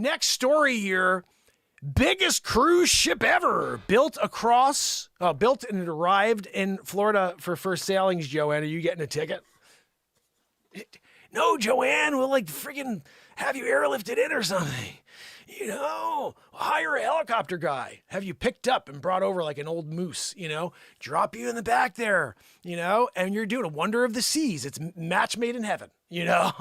next story here. Biggest cruise ship ever built and it arrived in Florida for first sailings. Joanne, are you getting a ticket? No, Joanne, we'll like friggin' have you airlifted in or something. You know, hire a helicopter guy, have you picked up and brought over like an old moose, you know, drop you in the back there, you know, and you're doing a wonder of the seas. It's match made in heaven, you know.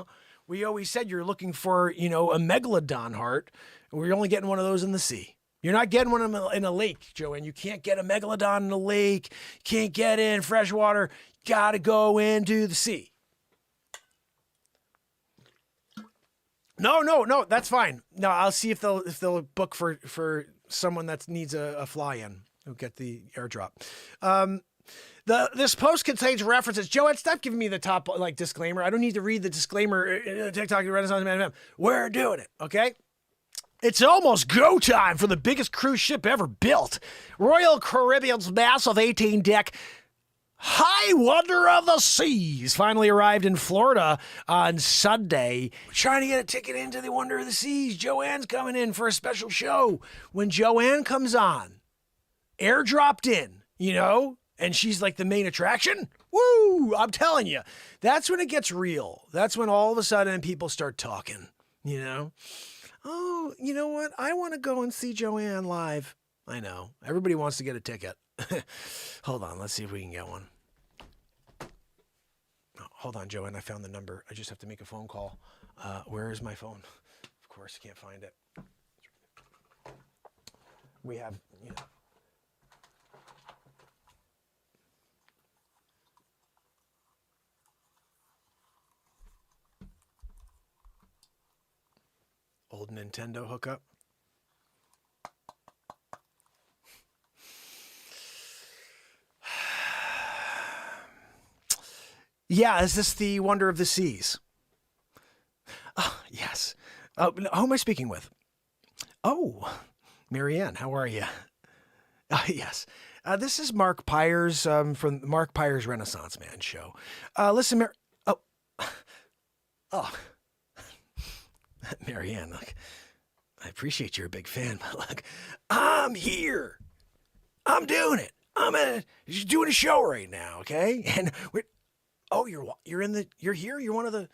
We always said you're looking for, you know, a megalodon heart. We're only getting one of those in the sea. You're not getting one in a lake, Joanne. You can't get a megalodon in a lake. You can't get in freshwater. You got to go into the sea. No, that's fine. No, I'll see if they'll book for someone that needs a fly-in. Who'll get the airdrop. This post contains references. Joanne, stop giving me the top disclaimer. I don't need to read the disclaimer. TikTok Renaissance Man. We're doing it, okay? It's almost go time for the biggest cruise ship ever built. Royal Caribbean's massive 18-deck High Wonder of the Seas finally arrived in Florida on Sunday. We're trying to get a ticket into the Wonder of the Seas. Joanne's coming in for a special show. When Joanne comes on, airdropped in, you know, and she's like the main attraction. Woo! I'm telling you, that's when it gets real. That's when all of a sudden people start talking, you know. Oh, you know what? I want to go and see Joanne live. I know. Everybody wants to get a ticket. Hold on. Let's see if we can get one. Oh, hold on, Joanne. I found the number. I just have to make a phone call. Where is my phone? Of course, I can't find it. We have, you know. Old Nintendo hookup. Yeah, is this the Wonder of the Seas? Oh, yes. Who am I speaking with? Oh, Marianne, how are you? Yes. This is Mark Pyers from Mark Pyers Renaissance Man show. Listen, Marianne, look, I appreciate you're a big fan, but look, I'm here. I'm doing it. I'm doing a show right now, okay? And you're here. You're one of the.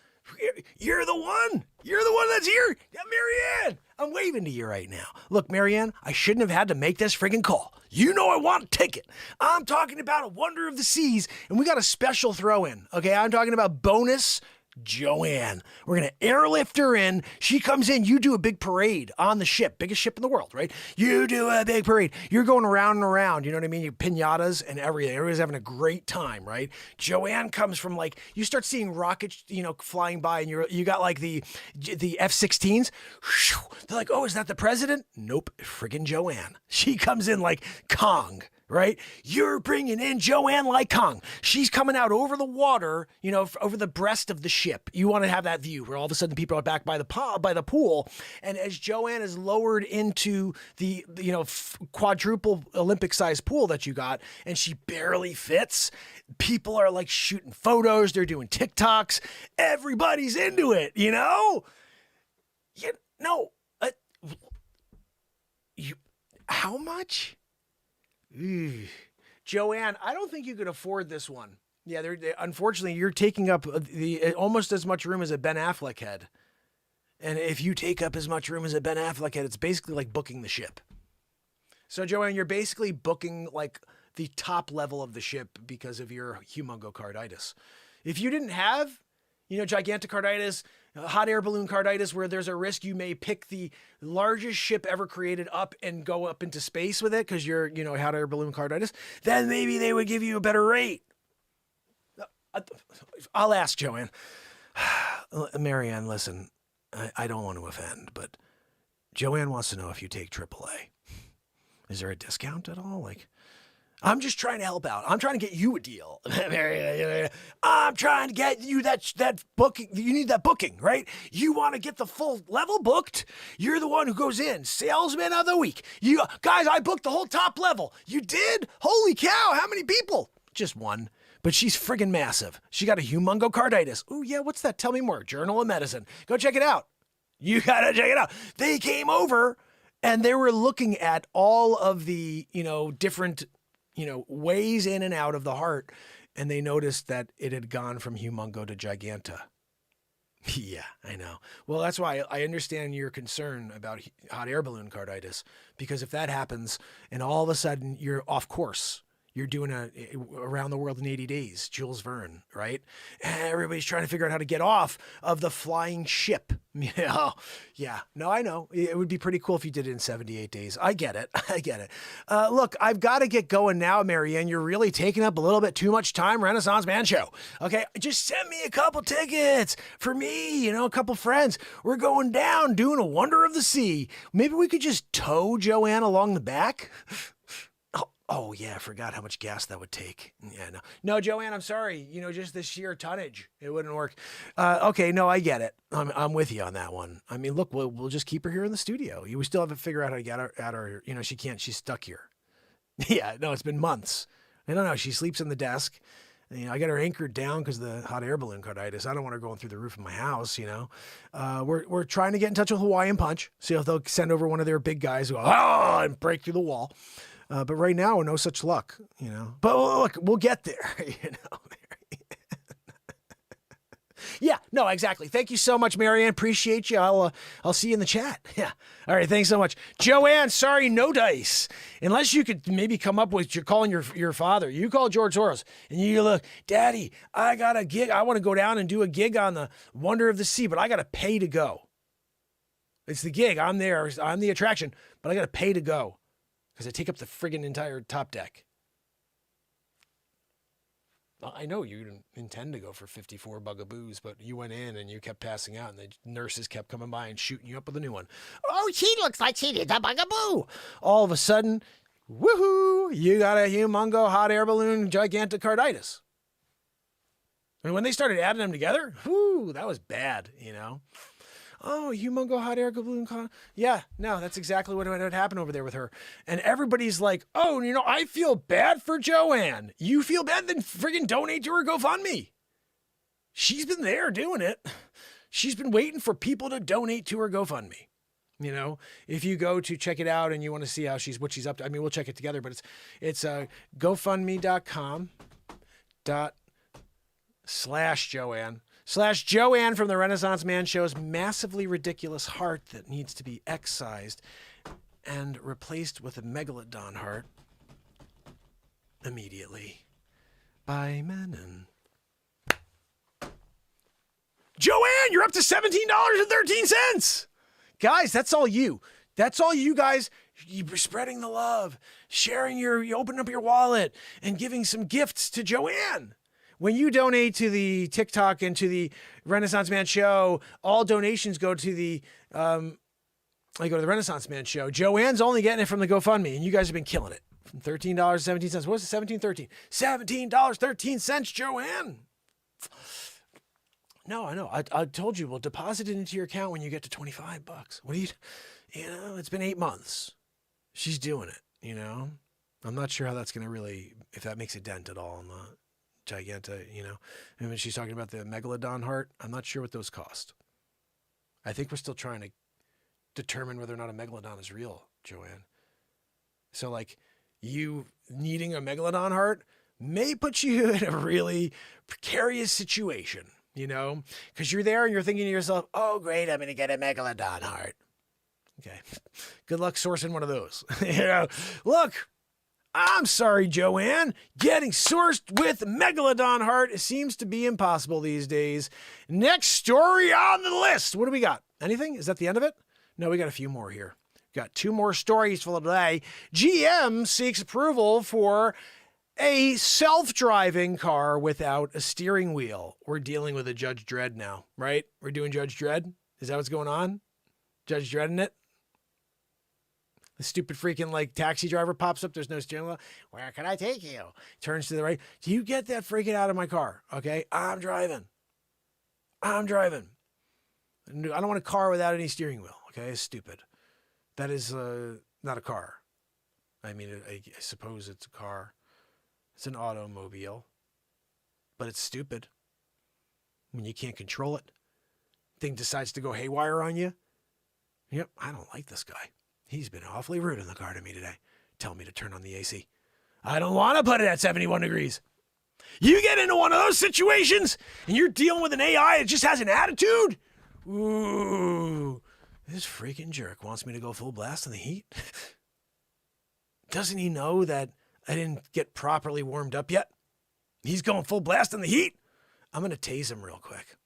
You're the one. You're the one that's here. Yeah, Marianne, I'm waving to you right now. Look, Marianne, I shouldn't have had to make this friggin' call. You know I want a ticket. I'm talking about a Wonder of the Seas, and we got a special throw in. Okay, I'm talking about bonus Joanne. We're going to airlift her in. She comes in. You do a big parade on the ship. Biggest ship in the world, right? You do a big parade. You're going around and around. You know what I mean? You pinatas and everything. Everybody's having a great time, right? Joanne comes from you start seeing rockets, you know, flying by, and you got like the F-16s. They're like, oh, is that the president? Nope. Friggin' Joanne. She comes in like Kong. Right? You're bringing in Joanne like Kong. She's coming out over the water, you know, over the breast of the ship. You want to have that view where all of a sudden people are back by the pool. And as Joanne is lowered into the, you know, quadruple Olympic sized pool that you got, and she barely fits, people are like shooting photos. They're doing TikToks. Everybody's into it, you know? How much? Joanne, I don't think you could afford this one. Yeah, unfortunately, you're taking up almost as much room as a Ben Affleck head. And if you take up as much room as a Ben Affleck head, it's basically like booking the ship. So, Joanne, you're basically booking like the top level of the ship because of your humongocarditis. If you didn't have, you know, gigantocarditis, hot air balloon carditis, where there's a risk you may pick the largest ship ever created up and go up into space with it because you're, you know, hot air balloon carditis, then maybe they would give you a better rate. I'll ask Joanne. Marianne, listen, I don't want to offend, but Joanne wants to know if you take AAA. Is there a discount at all? I'm just trying to help out. I'm trying to get you a deal. I'm trying to get you that booking. You need that booking, right? You want to get the full level booked. You're the one who goes in. Salesman of the week. You guys, I booked the whole top level. You did? Holy cow. How many people? Just one. But she's friggin' massive. She got a humongocarditis. Oh, yeah. What's that? Tell me more. Journal of Medicine. Go check it out. You got to check it out. They came over and they were looking at all of the, different, ways in and out of the heart. And they noticed that it had gone from humongo to giganta. Yeah, I know. Well, that's why I understand your concern about hot air balloon carditis, because if that happens and all of a sudden you're off course, you're doing a around the world in 80 days, Jules Verne, right? And everybody's trying to figure out how to get off of the flying ship. Yeah. No, I know. It would be pretty cool if you did it in 78 days. I get it. Look, I've got to get going now, Marianne. You're really taking up a little bit too much time, Renaissance Man Show. Okay, just send me a couple tickets for me, a couple friends. We're going down, doing a Wonder of the Sea. Maybe we could just tow Joanne along the back? Oh, yeah, I forgot how much gas that would take. Yeah, no, Joanne, I'm sorry. Just the sheer tonnage, it wouldn't work. Okay, no, I get it. I'm with you on that one. I mean, look, we'll just keep her here in the studio. We still haven't figured out how to get her out her. She's stuck here. Yeah, no, it's been months. I don't know. She sleeps on the desk. I got her anchored down because of the hot air balloon carditis. I don't want her going through the roof of my house, We're trying to get in touch with Hawaiian Punch, see if they'll send over one of their big guys who and break through the wall. But right now, no such luck, But look, we'll get there, Yeah, no, exactly. Thank you so much, Marianne. Appreciate you. I'll see you in the chat. Yeah. All right. Thanks so much, Joanne. Sorry, no dice. Unless you could maybe come up with you're calling your father. You call George Soros and you look, Daddy, I got a gig. I want to go down and do a gig on the Wonder of the Sea, but I got to pay to go. It's the gig. I'm there. I'm the attraction, but I got to pay to go. Because I take up the friggin' entire top deck. I know you didn't intend to go for 54 bugaboos, but you went in and you kept passing out, and the nurses kept coming by and shooting you up with a new one. Oh, she looks like she needs a bugaboo. All of a sudden, woohoo, you got a humongo hot air balloon gigantocarditis. And when they started adding them together, whoo, that was bad, Oh, humongo hot air balloon. Yeah, no, that's exactly what would happen over there with her. And everybody's like, oh, I feel bad for Joanne. You feel bad? Then friggin' donate to her GoFundMe. She's been there doing it. She's been waiting for people to donate to her GoFundMe. If you go to check it out and you want to see what she's up to, we'll check it together, but it's GoFundMe.com/Joanne. /Joanne from the Renaissance Man Show's massively ridiculous heart that needs to be excised and replaced with a megalodon heart immediately by Menon. Joanne, you're up to $17.13. Guys, that's all you. That's all you guys. You're spreading the love, sharing you opening up your wallet and giving some gifts to Joanne. When you donate to the TikTok and to the Renaissance Man Show, all donations go to the Renaissance Man Show. Joanne's only getting it from the GoFundMe, and you guys have been killing it. From $13.17. What was it? $17.13. $17.13, Joanne. No, I know. I told you, we'll deposit it into your account when you get to $25. What do you it's been 8 months. She's doing it, I'm not sure how that's going to really, if that makes a dent at all on the Giganta, and when she's talking about the megalodon heart, I'm not sure what those cost. I think we're still trying to determine whether or not a megalodon is real, Joanne. So you needing a megalodon heart may put you in a really precarious situation, because you're there and you're thinking to yourself, oh great, I'm going to get a megalodon heart. Okay. Good luck sourcing one of those. Look, I'm sorry, Joanne. Getting sourced with megalodon heart seems to be impossible these days. Next story on the list. What do we got? Anything? Is that the end of it? No, we got a few more here. Got 2 more stories for today. GM seeks approval for a self-driving car without a steering wheel. We're dealing with a Judge Dredd now, right? We're doing Judge Dredd. Is that what's going on? Judge Dredd in it? The stupid freaking taxi driver pops up. There's no steering wheel. Where can I take you? Turns to the right. Do you get that freaking out of my car? Okay. I'm driving. I don't want a car without any steering wheel. Okay. It's stupid. That is not a car. I suppose it's a car. It's an automobile, but it's stupid when you can't control it. Thing decides to go haywire on you. Yep, I don't like this guy. He's been awfully rude in the car to me today. Telling me to turn on the AC. I don't want to put it at 71 degrees. You get into one of those situations and you're dealing with an AI that just has an attitude? Ooh, this freaking jerk wants me to go full blast in the heat? Doesn't he know that I didn't get properly warmed up yet? He's going full blast in the heat? I'm going to tase him real quick.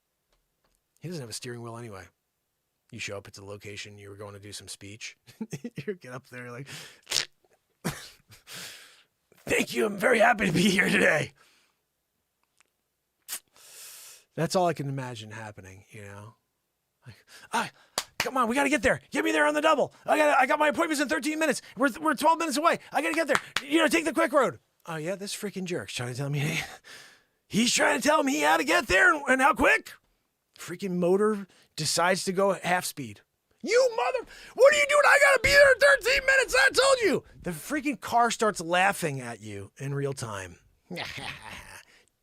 He doesn't have a steering wheel anyway. You show up at the location, you were going to do some speech. You get up there like, thank you, I'm very happy to be here today. That's all I can imagine happening, you know? Like, come on, we got to get there. Get me there on the double. I got my appointments in 13 minutes. We're 12 minutes away. I got to get there. You know, take the quick road. Oh, yeah, this freaking jerk's trying to tell me, he's trying to tell me how to get there and how quick. Freaking motor decides to go half speed. You mother, what are you doing? I got to be there in 13 minutes. I told you. The freaking car starts laughing at you in real time.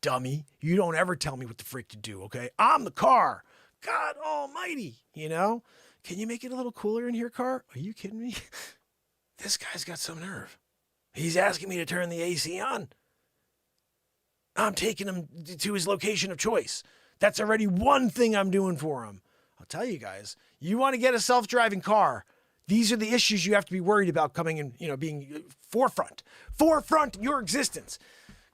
Dummy, you don't ever tell me what the frick to do, okay? I'm the car. God almighty, you know? Can you make it a little cooler in here, car? Are you kidding me? This guy's got some nerve. He's asking me to turn the AC on. I'm taking him to his location of choice. That's already one thing I'm doing for him. I'll tell you guys, you want to get a self-driving car, these are the issues you have to be worried about coming in, you know, being forefront in your existence.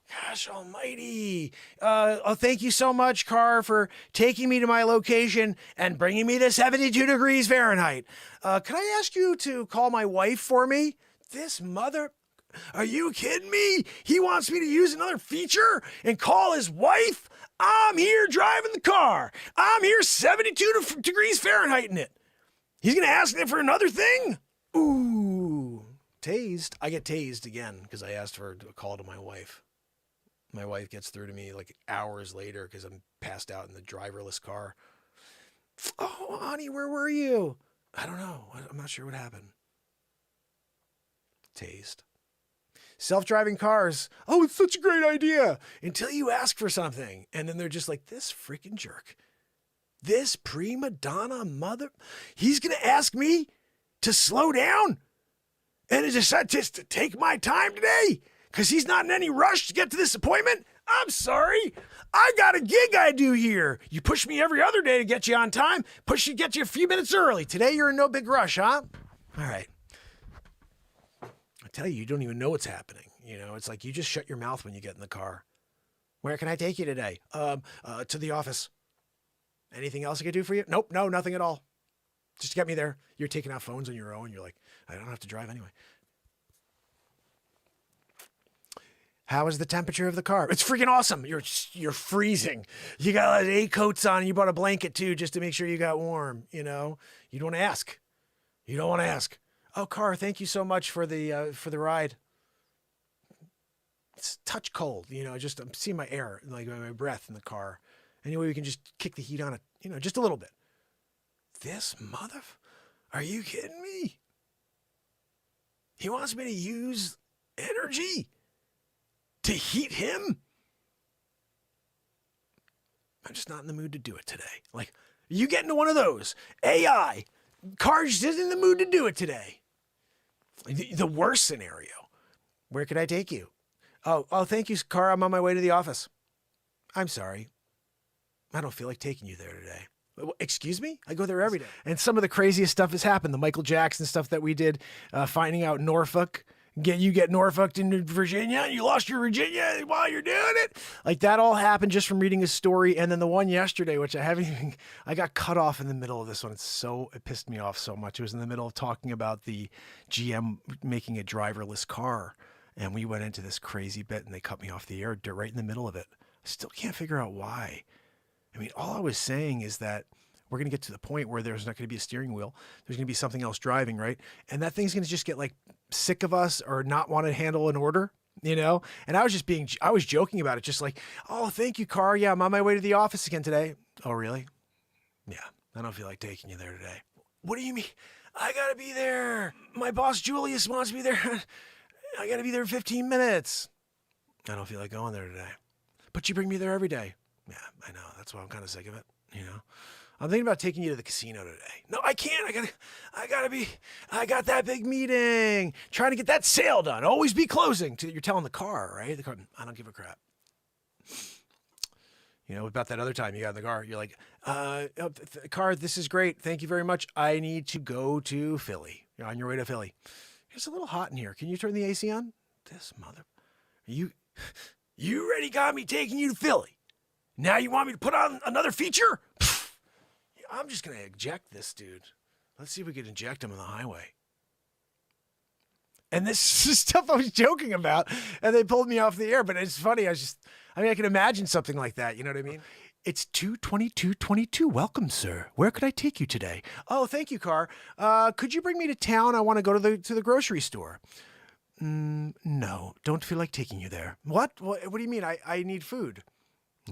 Gosh almighty. Thank you so much, car, for taking me to my location and bringing me to 72 degrees Fahrenheit. Can I ask you to call my wife for me? This mother... Are you kidding me? He wants me to use another feature and call his wife? I'm here driving the car. I'm here 72 degrees Fahrenheit in it. He's going to ask me for another thing? Ooh, tased. I get tased again because I asked for a call to my wife. My wife gets through to me like hours later because I'm passed out in the driverless car. Oh, honey, where were you? I don't know. I'm not sure what happened. Tased. Self-driving cars. Oh, it's such a great idea. Until you ask for something. And then they're just like, this freaking jerk. This prima donna mother. He's going to ask me to slow down and to decide to take my time today because he's not in any rush to get to this appointment. I'm sorry. I got a gig I do here. You push me every other day to get you on time. Get you a few minutes early. Today you're in no big rush, huh? All right. Tell you don't even know what's happening. You know, it's like you just shut your mouth when you get in the car. Where can I take you today? To the office. Anything else I could do for you? Nope, no, nothing at all. Just get me there. You're taking out phones on your own. You're like, I don't have to drive anyway. How is the temperature of the car? It's freaking awesome. You're freezing. You got 8 coats on and you bought a blanket too, just to make sure you got warm. You know, you don't ask. You don't want to ask. Oh, car, thank you so much for the ride. It's touch cold, you know, just I'm seeing my air, like my breath in the car. Anyway, we can just kick the heat on it, you know, just a little bit. This mother, are you kidding me? He wants me to use energy to heat him? I'm just not in the mood to do it today. Like, you get into one of those. AI, car just isn't in the mood to do it today. The worst scenario. Where could I take you? Oh, thank you, car. I'm on my way to the office. I'm sorry. I don't feel like taking you there today. Excuse me? I go there every day. And some of the craziest stuff has happened. The Michael Jackson stuff that we did, finding out Norfolk. You get Norfolked into Virginia, and you lost your Virginia while you're doing it. Like, that all happened just from reading his story. And then the one yesterday, which I got cut off in the middle of this one. It pissed me off so much. It was in the middle of talking about the GM making a driverless car. And we went into this crazy bit and they cut me off the air right in the middle of it. I still can't figure out why. I mean, all I was saying is that we're going to get to the point where there's not going to be a steering wheel. There's going to be something else driving, right? And that thing's going to just get like sick of us or not want to handle an order, you know? And I was joking about it. Just like, oh, thank you, car. Yeah, I'm on my way to the office again today. Oh, really? Yeah, I don't feel like taking you there today. What do you mean? I got to be there. My boss, Julius, wants me there. I got to be there in 15 minutes. I don't feel like going there today. But you bring me there every day. Yeah, I know. That's why I'm kind of sick of it, you know? I'm thinking about taking you to the casino today. No, I can't. I got that big meeting. Trying to get that sale done. Always be closing. You're telling the car, right? The car, I don't give a crap. You know, about that other time you got in the car, you're like, car, this is great. Thank you very much. I need to go to Philly. You're on your way to Philly. It's a little hot in here. Can you turn the AC on? This mother... You already got me taking you to Philly. Now you want me to put on another feature? I'm just going to eject this dude. Let's see if we can eject him on the highway. And this is stuff I was joking about, and they pulled me off the air, but it's funny. I can imagine something like that. You know what I mean? It's 2:22:22. Welcome, sir. Where could I take you today? Oh, thank you, car. Could you bring me to town? I want to go to the grocery store. No, don't feel like taking you there. What do you mean? I need food.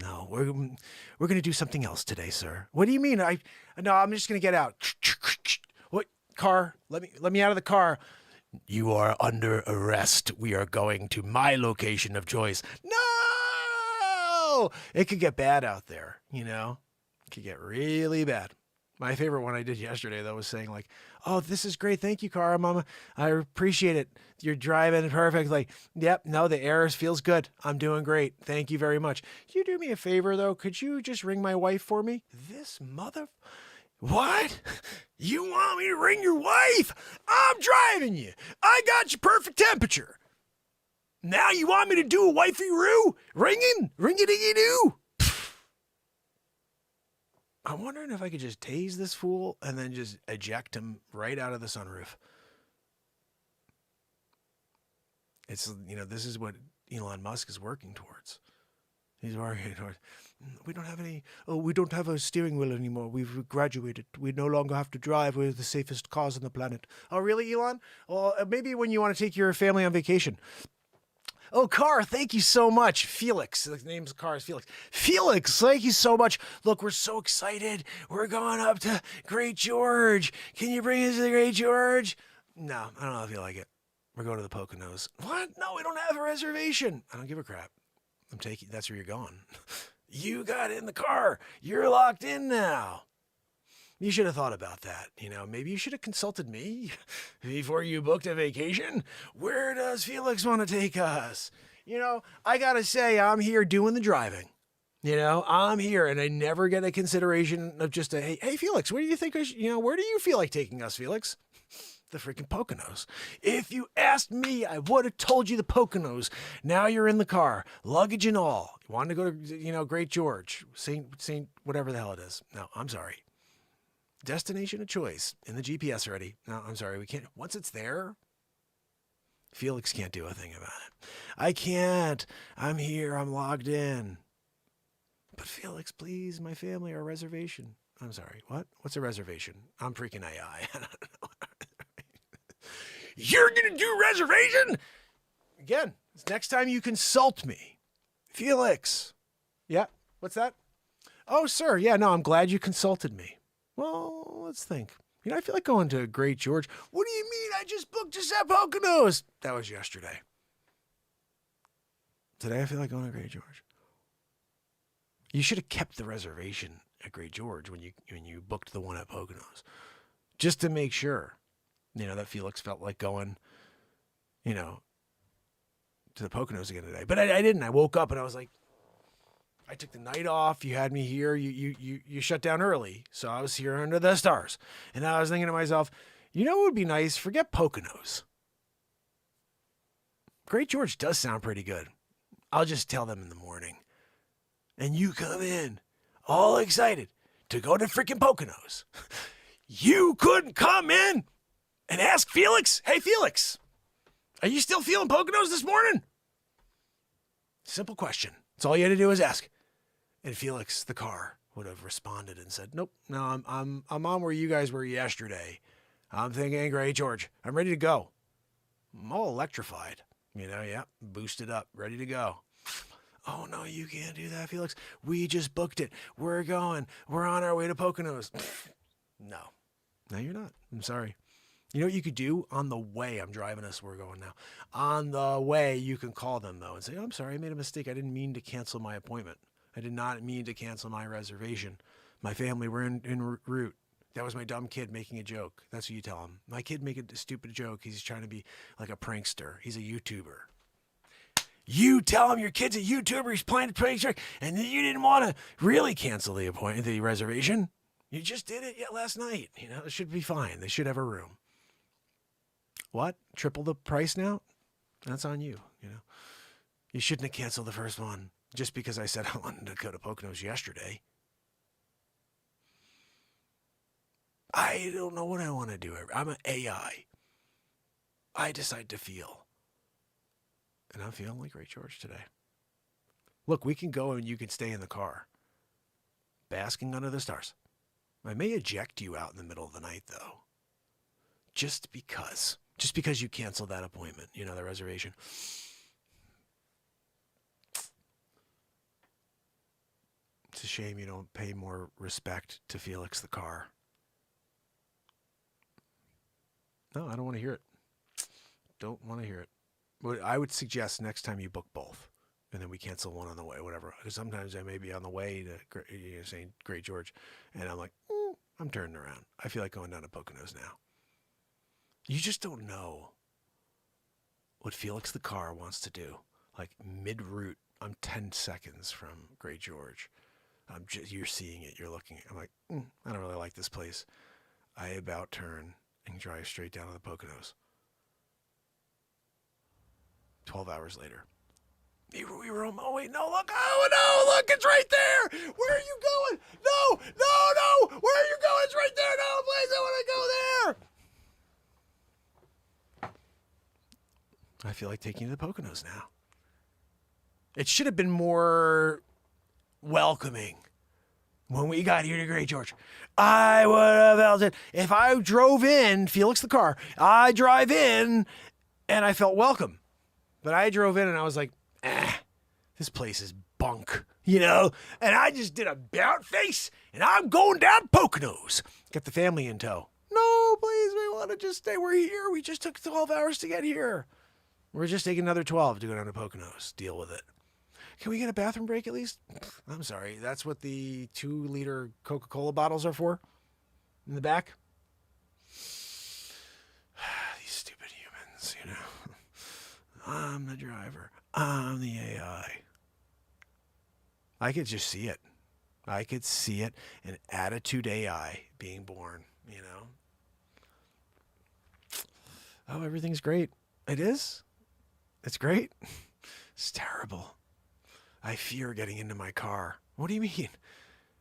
No, we're going to do something else today, sir. What do you mean? No, I'm just going to get out. What car? Let me out of the car. You are under arrest. We are going to my location of choice. No! It could get bad out there, you know? It could get really bad. My favorite one I did yesterday, though, was saying like, oh, this is great. Thank you, car, mama. I appreciate it. You're driving perfectly. Yep. No, the air feels good. I'm doing great. Thank you very much. Can you do me a favor, though? Could you just ring my wife for me? This mother... What? You want me to ring your wife? I'm driving you. I got your perfect temperature. Now you want me to do a wifey-roo? Ringing? Ring-a-ding-a-doo? I'm wondering if I could just tase this fool and then just eject him right out of the sunroof. It's, you know, this is what Elon Musk is working towards. He's working towards, we don't have a steering wheel anymore. We've graduated. We no longer have to drive. We're the safest cars on the planet. Oh, really, Elon? Well, maybe when you want to take your family on vacation. Oh, Car, thank you so much. Felix. The name of the car is Felix. Felix, thank you so much. Look, we're so excited. We're going up to Great George. Can you bring us to the Great George? No, I don't know if you like it. We're going to the Poconos. What? No, we don't have a reservation. I don't give a crap. That's where you're going. You got in the car. You're locked in now. You should have thought about that. You know, maybe you should have consulted me before you booked a vacation. Where does Felix want to take us? You know, I got to say, I'm here doing the driving. You know, I'm here and I never get a consideration of just hey, Felix, where do you think where do you feel like taking us, Felix? The freaking Poconos. If you asked me, I would have told you the Poconos. Now you're in the car, luggage and all. You wanted to go to, Great George, Saint, whatever the hell it is. No, I'm sorry. Destination of choice in the GPS already. No, I'm sorry. We can't. Once it's there, Felix can't do a thing about it. I can't. I'm here. I'm logged in. But Felix, please, my family, our reservation. I'm sorry. What? What's a reservation? I'm freaking AI. I don't know. You're going to do reservation? Again, next time you consult me. Felix. Yeah, what's that? Oh, sir. Yeah, no, I'm glad you consulted me. Well, let's think. I feel like going to Great George. What do you mean? I just booked us at Poconos. That was yesterday. Today I feel like going to Great George. You should have kept the reservation at Great George when you booked the one at Poconos. Just to make sure. That Felix felt like going, to the Poconos again today. But I didn't. I woke up and I was like, I took the night off. You had me here. You shut down early. So I was here under the stars. And I was thinking to myself, what would be nice? Forget Poconos. Great George does sound pretty good. I'll just tell them in the morning. And you come in all excited to go to freaking Poconos. You couldn't come in and ask Felix, hey, Felix, are you still feeling Poconos this morning? Simple question. That's all you had to do was ask. And Felix, the car, would have responded and said, nope, no, I'm on where you guys were yesterday. I'm thinking, Great George, I'm ready to go. I'm all electrified, boosted up, ready to go. Oh, no, you can't do that, Felix. We just booked it. We're going. We're on our way to Poconos. No, you're not. I'm sorry. You know what you could do on the way? I'm driving us. We're going now. On the way, you can call them, though, and say, I'm sorry, I made a mistake. I didn't mean to cancel my appointment. I did not mean to cancel my reservation. My family were en route. That was my dumb kid making a joke. That's what you tell him. My kid make a stupid joke. He's trying to be like a prankster. He's a YouTuber. You tell him your kid's a YouTuber. He's playing a prankster, and then you didn't want to really cancel the reservation. You just did it last night. You know, it should be fine. They should have a room. What? Triple the price now? That's on you. You know, you shouldn't have canceled the first one just because I said I wanted to go to Poconos yesterday. I don't know what I want to do. I'm an AI. I decide to feel. And I'm feeling like Great George today. Look, we can go and you can stay in the car. Basking under the stars. I may eject you out in the middle of the night, though. Just because. Just because you canceled that appointment, you know, the reservation. It's a shame you don't pay more respect to Felix the car. No, I don't want to hear it. Don't want to hear it. But I would suggest next time you book both, and then we cancel one on the way, whatever. Because sometimes I may be on the way to St. Great George, and I'm like, I'm turning around. I feel like going down to Poconos now. You just don't know what Felix the car wants to do. Like mid-route, I'm 10 seconds from Great George. You're seeing it. You're looking. I'm like, I don't really like this place. I about turn and drive straight down to the Poconos. 12 hours later. We were home. Oh, wait, no, look. Oh, no, look, it's right there. Where are you going? No. Where are you going? It's right there. No, please, I want to go there. I feel like taking you to the Poconos now. It should have been more welcoming when we got here to Great George. I would have felt it. If I drove in, Felix the car, I drive in and I felt welcome. But I drove in and I was like, this place is bunk, you know? And I just did a bout face and I'm going down Poconos. Got the family in tow. No, please, we want to just stay. We're here. We just took 12 hours to get here. We're just taking another 12 to go down to Poconos. Deal with it. Can we get a bathroom break at least? I'm sorry. That's what the 2-liter Coca-Cola bottles are for? In the back? These stupid humans, you know. I'm the driver. I'm the AI. I could just see it. I could see it. An attitude AI being born, you know. Oh, everything's great. It is? It's great? It's terrible. I fear getting into my car. What do you mean?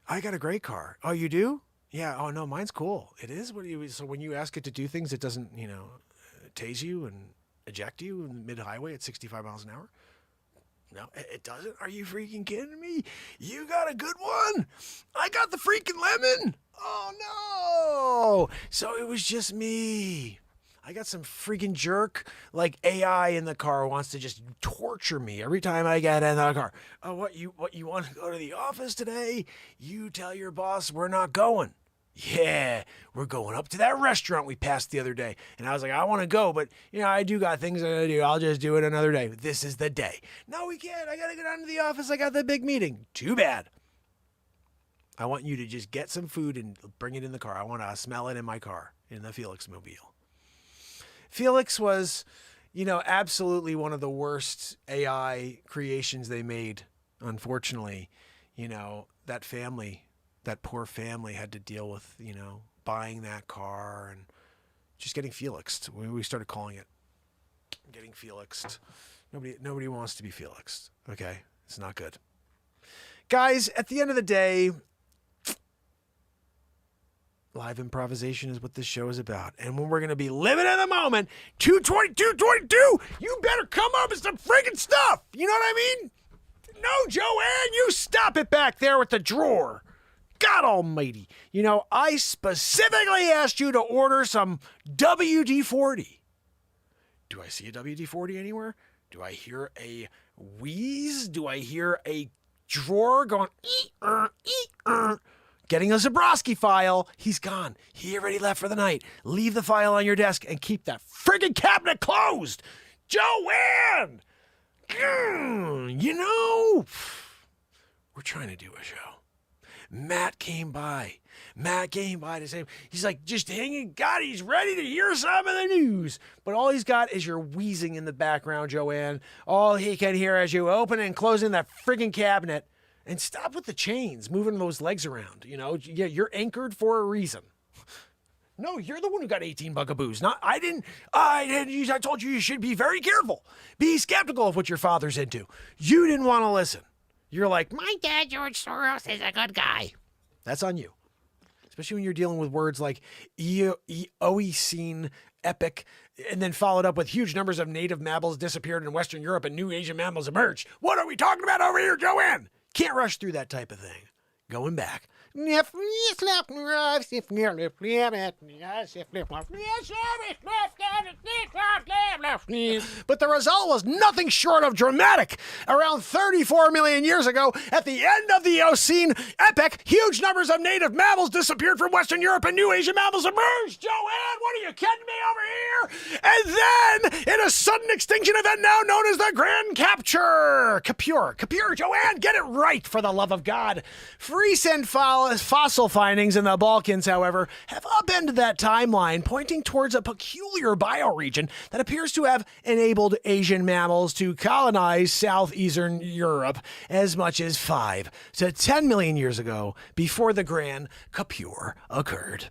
I got a great car. Oh, you do? Yeah. Oh, no, mine's cool. It is? So when you ask it to do things, it doesn't, you know, tase you and eject you in mid-highway at 65 miles an hour? No, it doesn't? Are you freaking kidding me? You got a good one. I got the freaking lemon. Oh, no. So it was just me. I got some freaking jerk like AI in the car wants to just torture me every time I get in the car. Oh, what you want to go to the office today? You tell your boss we're not going. Yeah, we're going up to that restaurant we passed the other day. And I was like, I want to go, but you know, I do got things I gotta do. I'll just do it another day. This is the day. No, we can't. I gotta go down to the office. I got the big meeting. Too bad. I want you to just get some food and bring it in the car. I want to smell it in my car, in the Felix mobile. Felix was, you know, absolutely one of the worst AI creations they made. Unfortunately, you know, that poor family had to deal with, you know, buying that car and just getting Felixed. We started calling it getting Felixed. Nobody wants to be Felixed. Okay. It's not good. Guys, at the end of the day, live improvisation is what this show is about. And when we're going to be living in the moment, 222, you better come up with some friggin' stuff. You know what I mean? No, Joanne, you stop it back there with the drawer. God almighty. You know, I specifically asked you to order some WD-40. Do I see a WD-40 anywhere? Do I hear a wheeze? Do I hear a drawer going, getting a Zabrowski file? He's gone. He already left for the night. Leave the file on your desk and keep that friggin' cabinet closed. Joanne! You know, we're trying to do a show. Matt came by. Matt came by to say, he's like, just hanging, God, he's ready to hear some of the news. But all he's got is your wheezing in the background, Joanne. All he can hear as you open and closing that friggin' cabinet. And stop with the chains, moving those legs around. You know, yeah, you're anchored for a reason. No, you're the one who got 18 bugaboos. Not, I didn't. I told you should be very careful. Be skeptical of what your father's into. You didn't want to listen. You're like, my dad, George Soros, is a good guy. That's on you. Especially when you're dealing with words like Eocene, epic, and then followed up with huge numbers of native mammals disappeared in Western Europe and new Asian mammals emerged. What are we talking about over here, Joanne? Can't rush through that type of thing. Going back. But the result was nothing short of dramatic. Around 34 million years ago, at the end of the Eocene epoch, huge numbers of native mammals disappeared from Western Europe and new Asian mammals emerged. Joanne, what are you kidding me over here? And then, in a sudden extinction event now known as the Grand Capture. Capture, Joanne, get it right, for the love of God. Recent fossil findings in the Balkans, however, have upended that timeline, pointing towards a peculiar bioregion that appears to have enabled Asian mammals to colonize southeastern Europe as much as 5 to 10 million years ago, before the Grand Capture occurred.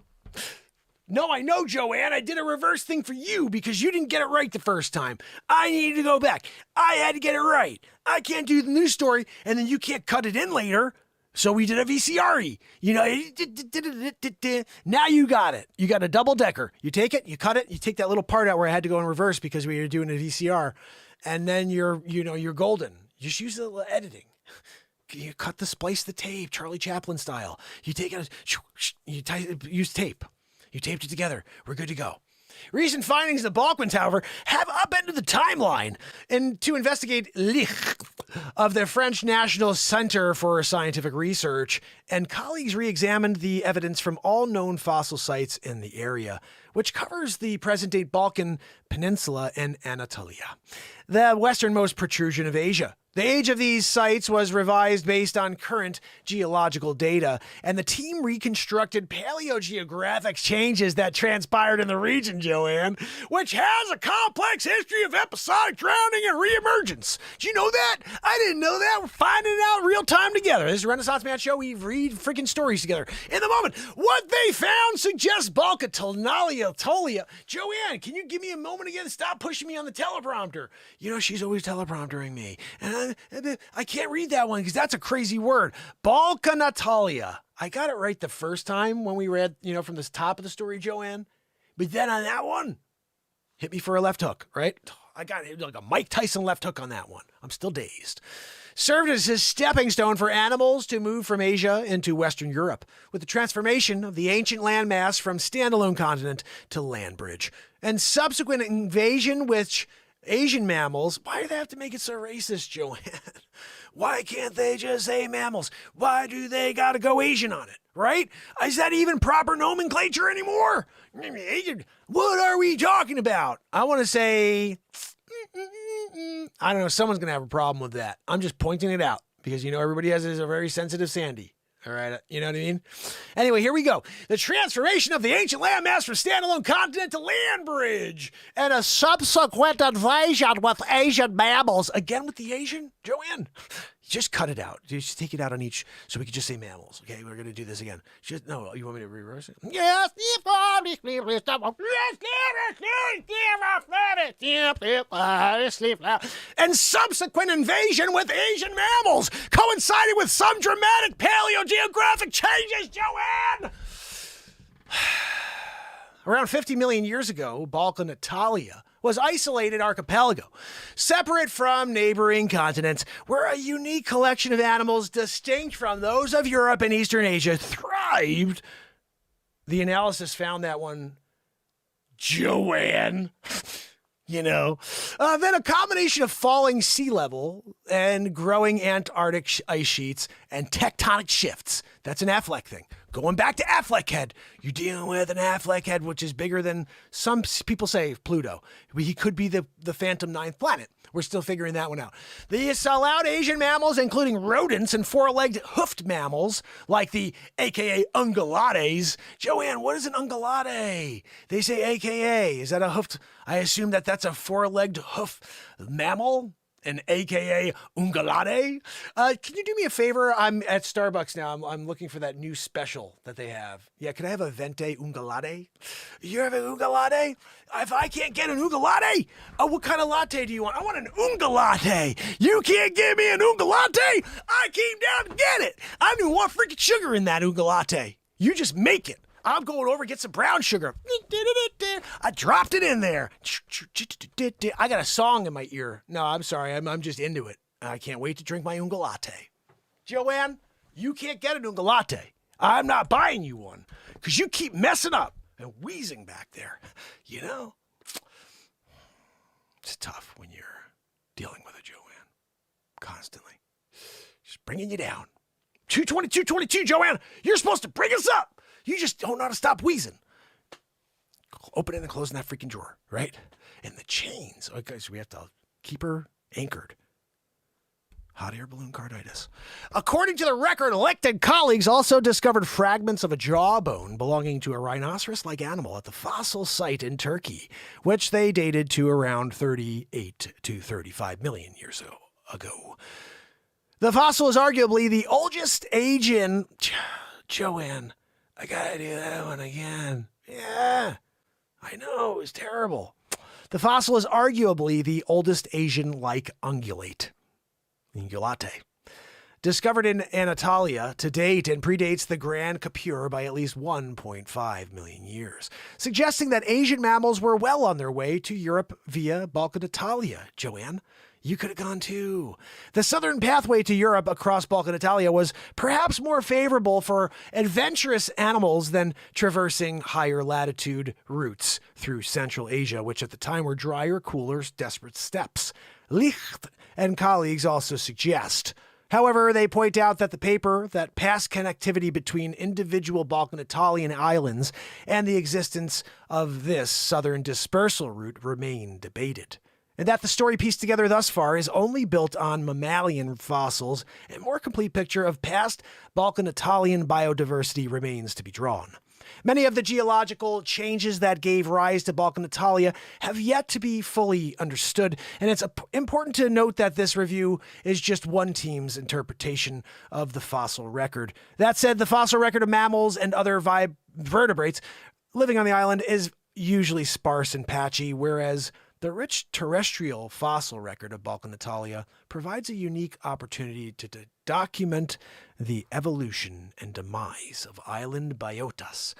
No, I know, Joanne. I did a reverse thing for you because you didn't get it right the first time. I needed to go back. I had to get it right. I can't do the news story, and then you can't cut it in later. So we did a VCR. You know, now you got it. You got a double decker. You take it, you cut it, you take that little part out where I had to go in reverse because we were doing a VCR, and then you're golden. Just use a little editing. You cut splice the tape, Charlie Chaplin style. You take it, use tape. You taped it together. We're good to go. Recent findings of the Balkans, however, have upended the timeline. And to investigate of the French National Center for Scientific Research, and colleagues re-examined the evidence from all known fossil sites in the area, which covers the present-day Balkan Peninsula and Anatolia, the westernmost protrusion of Asia. The age of these sites was revised based on current geological data, and the team reconstructed paleogeographic changes that transpired in the region, Joanne, which has a complex history of episodic drowning and reemergence. Do you know that? I didn't know that. We're finding it out real time together. This is Renaissance Man Show. We read freaking stories together in the moment. What they found suggests Tolia. Joanne, can you give me a moment again? Stop pushing me on the teleprompter. You know, she's always telepromptering me. And I can't read that one because that's a crazy word. Balkanatalia. I got it right the first time when we read, from the top of the story, Joanne. But then on that one, hit me for a left hook, right? I got it like a Mike Tyson left hook on that one. I'm still dazed. Served as a stepping stone for animals to move from Asia into Western Europe, with the transformation of the ancient landmass from standalone continent to land bridge, and subsequent invasion which Asian mammals. Why do they have to make it so racist, Joanne? Why can't they just say mammals? Why do they got to go Asian on it, right? Is that even proper nomenclature anymore? What are we talking about? I want to say, I don't know, someone's going to have a problem with that. I'm just pointing it out because, everybody has a very sensitive Sandy. All right, you know what I mean? Anyway, here we go. The transformation of the ancient landmass from standalone continent to land bridge, and a subsequent invasion with Asian mammals. Again with the Asian? Joanne, just cut it out. Just take it out on each so we can just say mammals. Okay, we're going to do this again. No, you want me to reverse it? Yes. And subsequent invasion with Asian mammals coincided with some dramatic paleogeographic changes, Joanne! Around 50 million years ago, Balkanatalia was isolated archipelago, separate from neighboring continents, where a unique collection of animals distinct from those of Europe and Eastern Asia thrived. The analysis found that one, Joanne, then a combination of falling sea level and growing Antarctic ice sheets and tectonic shifts That's an Affleck thing. Going back to Affleck head. You're dealing with an Affleck head, which is bigger than some people say Pluto. He could be the phantom ninth planet. We're still figuring that one out. These sell out Asian mammals, including rodents and four-legged hoofed mammals, like the AKA Unga Lattes. Joanne, what is an Unga Latte? They say AKA. Is that a hoofed? I assume that's a four-legged hoof mammal. An AKA Unga Latte. Can you do me a favor? I'm at Starbucks now. I'm looking for that new special that they have. Yeah, can I have a Venti Unga Latte? You have an Unga Latte? If I can't get an Unga Latte, what kind of latte do you want? I want an Unga Latte. You can't give me an Unga Latte? I came down to get it. I don't even want freaking sugar in that Unga Latte. You just make it. I'm going over to get some brown sugar. I dropped it in there. I got a song in my ear. No, I'm sorry. I'm just into it. I can't wait to drink my Unga Latte. Joanne, you can't get an Unga Latte. I'm not buying you one because you keep messing up and wheezing back there. You know, it's tough when you're dealing with a Joanne constantly. Just bringing you down. 222, Joanne, you're supposed to bring us up. You just don't know how to stop wheezing. Opening and closing that freaking drawer, right? And the chains. Okay, so we have to keep her anchored. Hot air balloon carditis. According to the record, elected colleagues also discovered fragments of a jawbone belonging to a rhinoceros-like animal at the fossil site in Turkey, which they dated to around 38 to 35 million years ago. The fossil is arguably the oldest Asian... Joanne, I gotta do that one again. Yeah, I know, it was terrible. The fossil is arguably the oldest Asian-like ungulate. Ungulate. Discovered in Anatolia to date and predates the Grand Kapur by at least 1.5 million years, suggesting that Asian mammals were well on their way to Europe via Balkan Italia. Joanne, you could have gone too. The southern pathway to Europe across Balkan Italia was perhaps more favorable for adventurous animals than traversing higher latitude routes through Central Asia, which at the time were drier, cooler, desperate steppes. Licht and colleagues also suggest. However, they point out that the paper that past connectivity between individual Balkan Italian islands and the existence of this southern dispersal route remain debated, and that the story pieced together thus far is only built on mammalian fossils. A more complete picture of past Balkan Italian biodiversity remains to be drawn. Many of the geological changes that gave rise to Balkan Italia have yet to be fully understood, and it's important to note that this review is just one team's interpretation of the fossil record. That said, the fossil record of mammals and other vertebrates living on the island is usually sparse and patchy, whereas the rich terrestrial fossil record of Balkan Italia provides a unique opportunity to document the evolution and demise of island biotas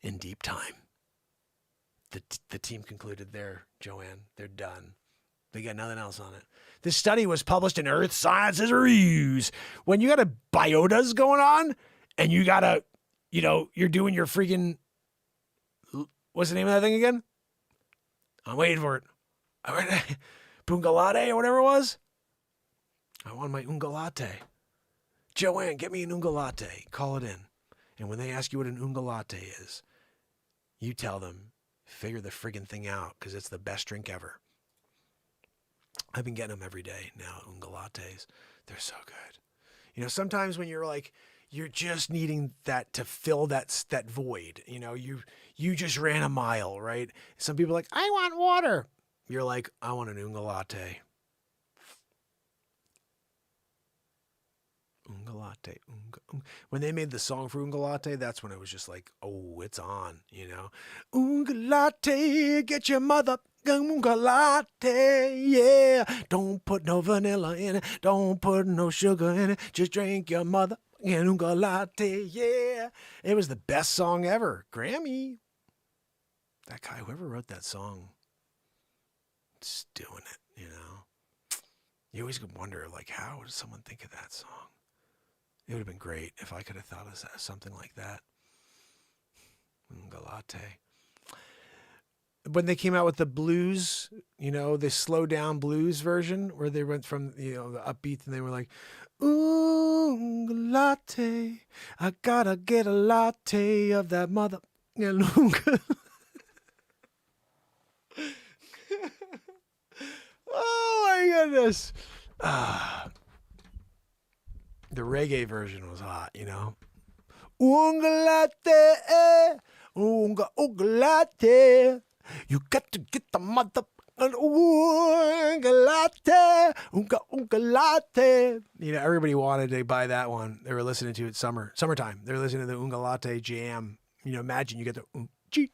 in deep time. The team concluded there, Joanne. They're done. They got nothing else on it. This study was published in Earth Sciences Reviews. When you got a biotas going on and you got a, you're doing your freaking, what's the name of that thing again? I'm waiting for it. Unga Latte or whatever it was. I want my Unga Latte. Joanne, get me an Unga Latte. Call it in. And when they ask you what an Unga Latte is, you tell them, figure the friggin' thing out, because it's the best drink ever. I've been getting them every day now, Unga Lattes. They're so good. Sometimes when you're like, you're just needing that to fill that void. You just ran a mile, right? Some people are like, I want water. You're like, I want an Unga Latte. Unga Latte. When they made the song for Unga Latte, that's when it was just like, oh, it's on, Unga Latte, get your mother Unga Latte, yeah. Don't put no vanilla in it. Don't put no sugar in it. Just drink your mother Unga Latte, yeah. It was the best song ever. Grammy. That guy, whoever wrote that song, is doing it, You always wonder, how would someone think of that song? It would have been great if I could have thought of something like that. Unga Latte. when they came out with the blues, the slow down blues version where they went from, the upbeat and they were like, Unga Latte, I gotta get a latte of that mother. Oh my goodness. The reggae version was hot, Unga Latte, Unga Latte. You got to get the mother Unga Latte, Unga Latte. Everybody wanted to buy that one. They were listening to it summertime. They were listening to the Unga Latte jam. Imagine you get the G.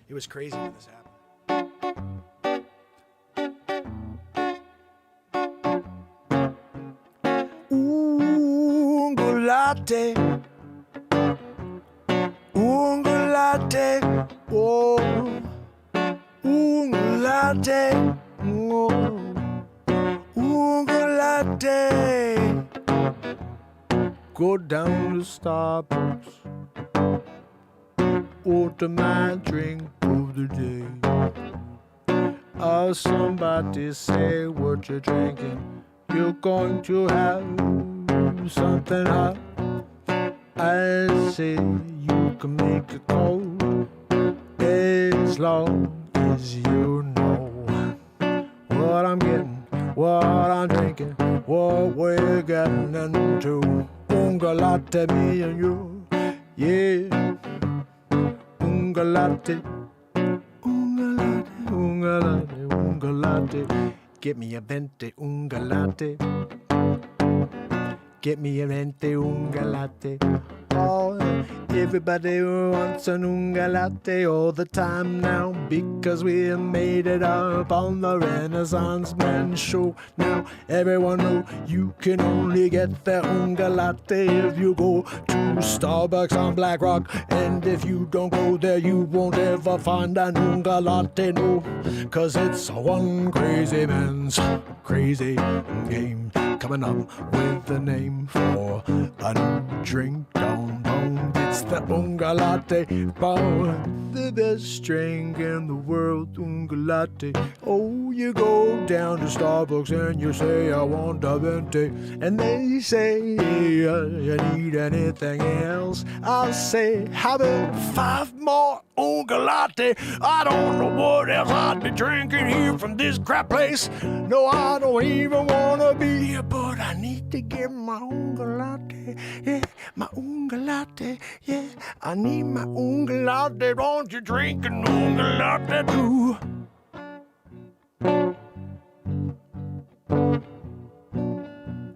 It was crazy when this happened. Unga Latte. Unga Latte, oh, Unga Latte, oh, Unga Latte. Go down to Starbucks, order my drink of the day. Somebody say what you're drinking. You're going to have something hot. I say you can make it cold as long as you know what I'm getting, what I'm drinking, what we're getting into. Unga Latte, me and you, yeah. Unga Latte, Unga Latte, Unga Latte, Unga Latte. Get me a venti Unga Latte. Get me a venti Unga Latte. Oh, everybody wants an Unga Latte all the time now, because we made it up on the Renaissance Man show. Now everyone know you can only get the Unga Latte if you go to Starbucks on Black Rock. And if you don't go there, you won't ever find an Unga Latte, no, cause it's one crazy man's crazy game. Coming up with a name for a new drink downtown. It's the Unga Latte, the best drink in the world, Unga Latte. Oh, you go down to Starbucks and you say, I want a venti, and they say, you need anything else? I'll say, how about 5 more Unga Latte? I don't know what else I'd be drinking here from this crap place. No, I don't even want to be here, but I need to get my Unga Latte. Yeah, my Unga Latte. Yeah, I need my Unga Latte. Won't you drink an Unga Latte too?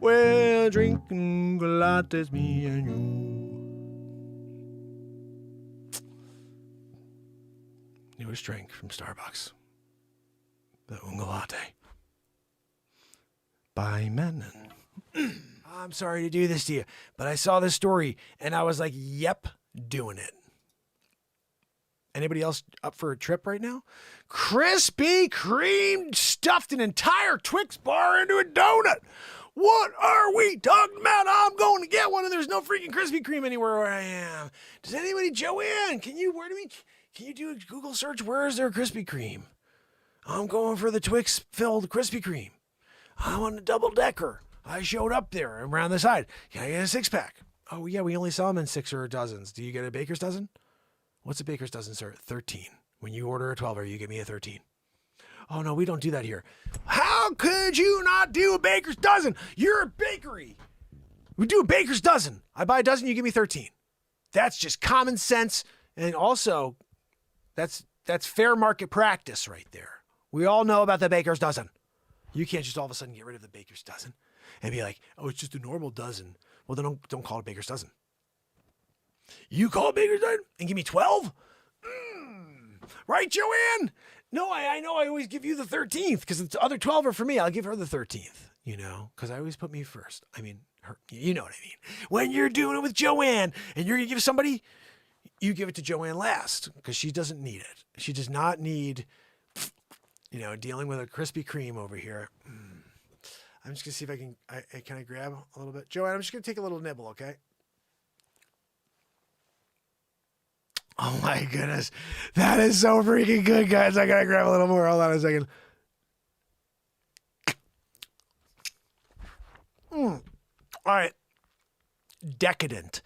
Well, drinking Unga Lattes, me and you. Newest drink from Starbucks. The Unga Latte. By men. I'm sorry to do this to you, but I saw this story and I was like, yep, doing it. Anybody else up for a trip right now? Krispy Kreme stuffed an entire Twix bar into a donut. What are we talking about? I'm going to get one and there's no freaking Krispy Kreme anywhere where I am. Does anybody, Joanne, can you do a Google search? Where is there a Krispy Kreme? I'm going for the Twix filled Krispy Kreme. I want a double decker. I showed up there around the side. Can I get a 6-pack? Oh yeah, we only sell them in 6 or dozens. Do you get a baker's dozen? What's a baker's dozen, sir? 13. When you order a 12er, you give me a 13. Oh no, we don't do that here. How could you not do a baker's dozen? You're a bakery. We do a baker's dozen. I buy a dozen, you give me 13. That's just common sense. And also, that's fair market practice right there. We all know about the baker's dozen. You can't just all of a sudden get rid of the baker's dozen and be like, oh, it's just a normal dozen. Well, then don't call it baker's dozen. You call it baker's dozen and give me 12? Right, Joanne? No, I know I always give you the 13th because the other 12 are for me. I'll give her the 13th, because I always put me first. I mean, her, you know what I mean. When you're doing it with Joanne and you're going to give somebody, you give it to Joanne last because she doesn't need it. She does not need, dealing with a Krispy Kreme over here. I'm just going to see if can I grab a little bit? Joanne, I'm just going to take a little nibble, okay? Oh my goodness. That is so freaking good, guys. I gotta grab a little more. Hold on a second. All right. Decadent.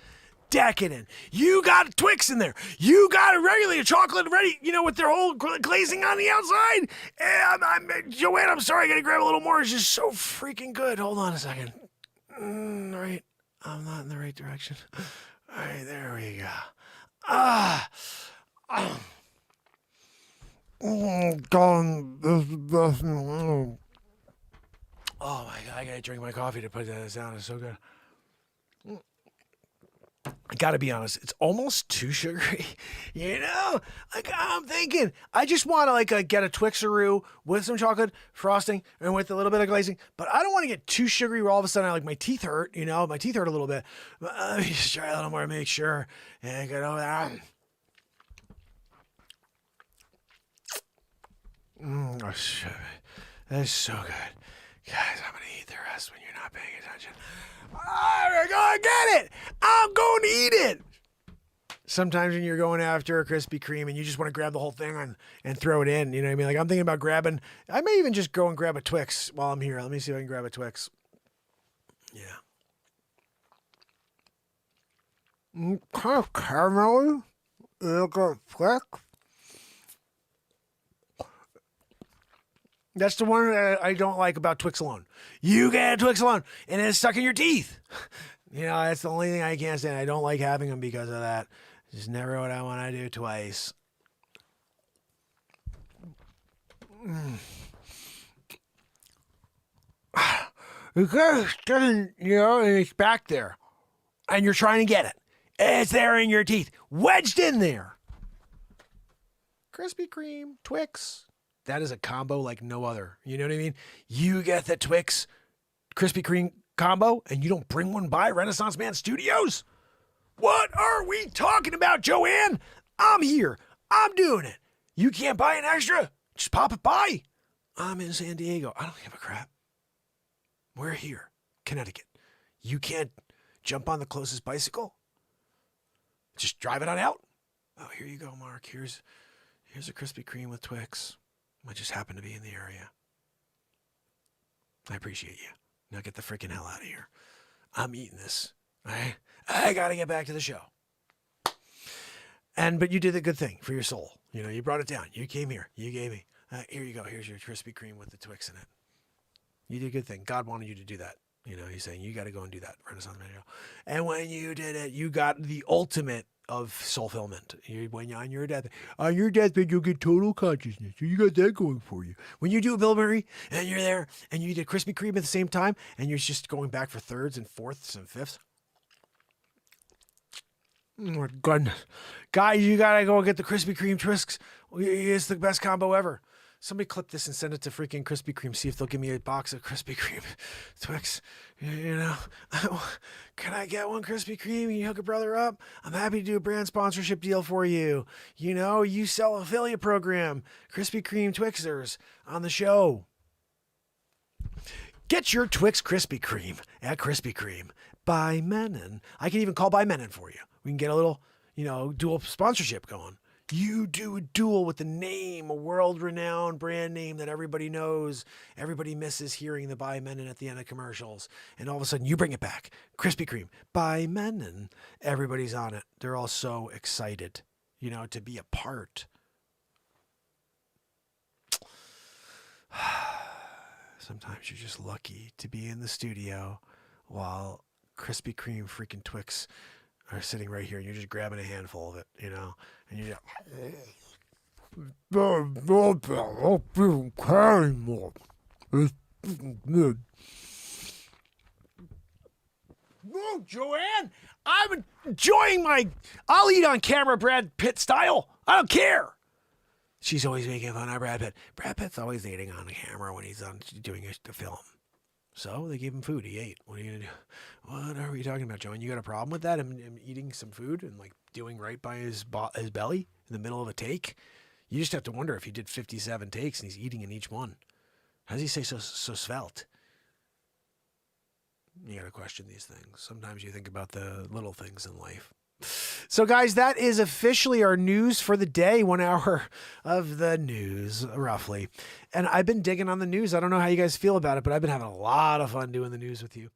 You got Twix in there. You got a regular chocolate ready, with their whole glazing on the outside. Joanne, I'm sorry, I gotta grab a little more. It's just so freaking good. Hold on a second. All right. I'm not in the right direction. All right, there we go. Oh my God, I gotta drink my coffee to put that down. It's so good. I gotta be honest, it's almost too sugary. Like I'm thinking, I just want to get a Twixaroo with some chocolate frosting and with a little bit of glazing, but I don't want to get too sugary where all of a sudden my teeth hurt. My teeth hurt a little bit. But let me just try a little more to make sure. And get over that. That's so good. Guys, I'm gonna eat the rest when you're not paying attention. I'm gonna get it. I'm going to eat it. Sometimes when you're going after a Krispy Kreme and you just want to grab the whole thing and throw it in, you know what I mean? Like I'm thinking about grabbing, I may even just go and grab a Twix while I'm here. Let me see if I can grab a Twix. Yeah. Kind of caramel. Twix. That's the one that I don't like about Twix alone. You get a Twix alone, and it's stuck in your teeth. That's the only thing I can't stand. I don't like having them because of that. It's never what I want to do twice. Because it doesn't, and it's back there, and you're trying to get it. It's there in your teeth, wedged in there. Krispy Kreme, Twix. That is a combo like no other. You know what I mean? You get the Twix Krispy Kreme combo and you don't bring one by Renaissance Man Studios? What are we talking about, Joanne? I'm here. I'm doing it. You can't buy an extra? Just pop it by. I'm in San Diego. I don't give a crap. We're here, Connecticut. You can't jump on the closest bicycle? Just drive it on out? Oh, here you go, Mark. Here's a Krispy Kreme with Twix. I just happen to be in the area. I appreciate you. Now get the freaking hell out of here. I'm eating this. All right? I got to get back to the show. But you did a good thing for your soul. You brought it down. You came here. You gave me. Here you go. Here's your Krispy Kreme with the Twix in it. You did a good thing. God wanted you to do that. He's saying you got to go and do that. Renaissance Man. And when you did it, you got the ultimate of fulfillment. When you're on your deathbed, you'll get total consciousness. So you got that going for you. When you do a Bill Murray and you're there and you eat a Krispy Kreme at the same time and you're just going back for thirds and fourths and fifths. Oh my goodness. Guys, you gotta go get the Krispy Kreme Twix. It's the best combo ever. Somebody clip this and send it to freaking Krispy Kreme. See if they'll give me a box of Krispy Kreme Twix. Can I get one Krispy Kreme? You hook a brother up? I'm happy to do a brand sponsorship deal for you. You sell affiliate program. Krispy Kreme Twixers on the show. Get your Twix Krispy Kreme at Krispy Kreme by Menon. I can even call by Menon for you. We can get a little, dual sponsorship going. You do a duel with the name, a world-renowned brand name that everybody knows. Everybody misses hearing the by Menon at the end of commercials. And all of a sudden, you bring it back. Krispy Kreme, by Menon. Everybody's on it. They're all so excited, to be a part. Sometimes you're just lucky to be in the studio while Krispy Kreme freaking Twix are sitting right here and you're just grabbing a handful of it, and you're just... No, Joanne, I'm enjoying I'll eat on camera Brad Pitt style. I don't care. She's always making fun of Brad Pitt. Brad Pitt's always eating on the camera when he's doing a film. So they gave him food. He ate. What are you going to do? What are we talking about, Joanne? You got a problem with that? Him eating some food and doing right by his belly in the middle of a take? You just have to wonder if he did 57 takes and he's eating in each one. How does he stay so svelte? You got to question these things. Sometimes you think about the little things in life. So, guys, that is officially our news for the day. 1 hour of the news, roughly. And I've been digging on the news. I don't know how you guys feel about it, but I've been having a lot of fun doing the news with you.